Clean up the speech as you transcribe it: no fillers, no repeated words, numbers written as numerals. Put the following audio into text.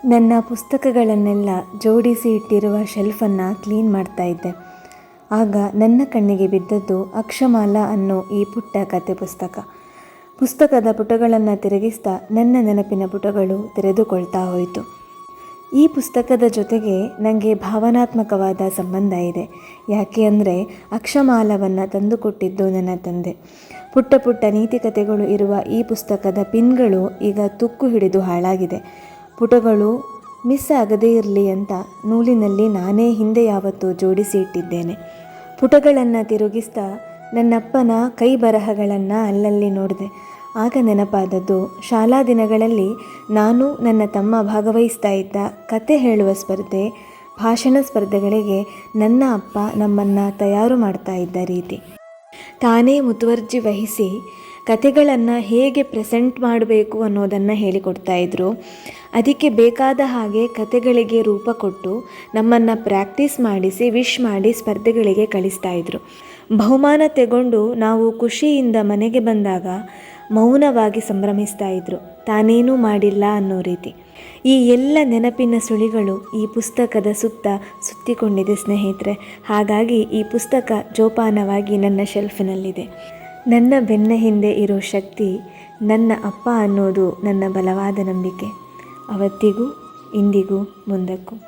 ನನ್ನ ಪುಸ್ತಕಗಳನ್ನೆಲ್ಲ ಜೋಡಿಸಿ ಇಟ್ಟಿರುವ ಶೆಲ್ಫನ್ನು ಕ್ಲೀನ್ ಮಾಡ್ತಾ ಇದ್ದೆ. ಆಗ ನನ್ನ ಕಣ್ಣಿಗೆ ಬಿದ್ದದ್ದು ಅಕ್ಷಮಾಲಾ ಅನ್ನೋ ಈ ಪುಟ್ಟ ಕತೆ ಪುಸ್ತಕ. ಪುಸ್ತಕದ ಪುಟಗಳನ್ನು ತಿರುಗಿಸ್ತಾ ನನ್ನ ನೆನಪಿನ ಪುಟಗಳು ತೆರೆದುಕೊಳ್ತಾ ಹೋಯಿತು. ಈ ಪುಸ್ತಕದ ಜೊತೆಗೆ ನನಗೆ ಭಾವನಾತ್ಮಕವಾದ ಸಂಬಂಧ ಇದೆ. ಯಾಕೆ ಅಂದರೆ ಅಕ್ಷಮಾಲವನ್ನು ತಂದುಕೊಟ್ಟಿದ್ದು ನನ್ನ ತಂದೆ. ಪುಟ್ಟ ಪುಟ್ಟ ನೀತಿಕತೆಗಳು ಇರುವ ಈ ಪುಸ್ತಕದ ಪಿನ್ಗಳು ಈಗ ತುಕ್ಕು ಹಿಡಿದು ಹಾಳಾಗಿದೆ. ಪುಟಗಳು ಮಿಸ್ ಆಗದೇ ಇರಲಿ ಅಂತ ನೂಲಿನಲ್ಲಿ ನಾನೇ ಹಿಂದೆ ಯಾವತ್ತೂ ಜೋಡಿಸಿ ಇಟ್ಟಿದ್ದೇನೆ. ಪುಟಗಳನ್ನು ತಿರುಗಿಸ್ತಾ ನನ್ನಪ್ಪನ ಕೈ ಬರಹಗಳನ್ನು ಅಲ್ಲಲ್ಲಿ ನೋಡಿದೆ. ಆಗ ನೆನಪಾದದ್ದು ಶಾಲಾ ದಿನಗಳಲ್ಲಿ ನಾನು ನನ್ನ ತಮ್ಮ ಭಾಗವಹಿಸ್ತಾ ಇದ್ದ ಕತೆ ಹೇಳುವ ಸ್ಪರ್ಧೆ, ಭಾಷಣ ಸ್ಪರ್ಧೆಗಳಿಗೆ ನನ್ನ ಅಪ್ಪ ನಮ್ಮನ್ನು ತಯಾರು ಮಾಡ್ತಾ ಇದ್ದ ರೀತಿ. ತಾನೇ ಮುತುವರ್ಜಿ ವಹಿಸಿ ಕತೆಗಳನ್ನು ಹೇಗೆ ಪ್ರೆಸೆಂಟ್ ಮಾಡಬೇಕು ಅನ್ನೋದನ್ನು ಹೇಳಿಕೊಡ್ತಾಯಿದ್ರು. ಅದಕ್ಕೆ ಬೇಕಾದ ಹಾಗೆ ಕತೆಗಳಿಗೆ ರೂಪ ಕೊಟ್ಟು ನಮ್ಮನ್ನು ಪ್ರಾಕ್ಟೀಸ್ ಮಾಡಿಸಿ ವಿಶ್ ಮಾಡಿ ಸ್ಪರ್ಧೆಗಳಿಗೆ ಕಳಿಸ್ತಾಯಿದ್ರು. ಬಹುಮಾನ ತೆಗೊಂಡು ನಾವು ಖುಷಿಯಿಂದ ಮನೆಗೆ ಬಂದಾಗ ಮೌನವಾಗಿ ಸಂಭ್ರಮಿಸ್ತಾ ಇದ್ರು, ತಾನೇನೂ ಮಾಡಿಲ್ಲ ಅನ್ನೋ ರೀತಿ. ಈ ಎಲ್ಲ ನೆನಪಿನ ಸುಳಿಗಳು ಈ ಪುಸ್ತಕದ ಸುತ್ತ ಸುತ್ತಿಕೊಂಡಿದೆ ಸ್ನೇಹಿತರೆ. ಹಾಗಾಗಿ ಈ ಪುಸ್ತಕ ಜೋಪಾನವಾಗಿ ನನ್ನ ಶೆಲ್ಫಿನಲ್ಲಿದೆ. ನನ್ನ ಬೆನ್ನ ಹಿಂದೆ ಇರೋ ಶಕ್ತಿ ನನ್ನ ಅಪ್ಪ ಅನ್ನೋದು ನನ್ನ ಬಲವಾದ ನಂಬಿಕೆ. ಅವತ್ತಿಗೂ ಇಂದಿಗೂ ಮುಂದಕ್ಕೂ.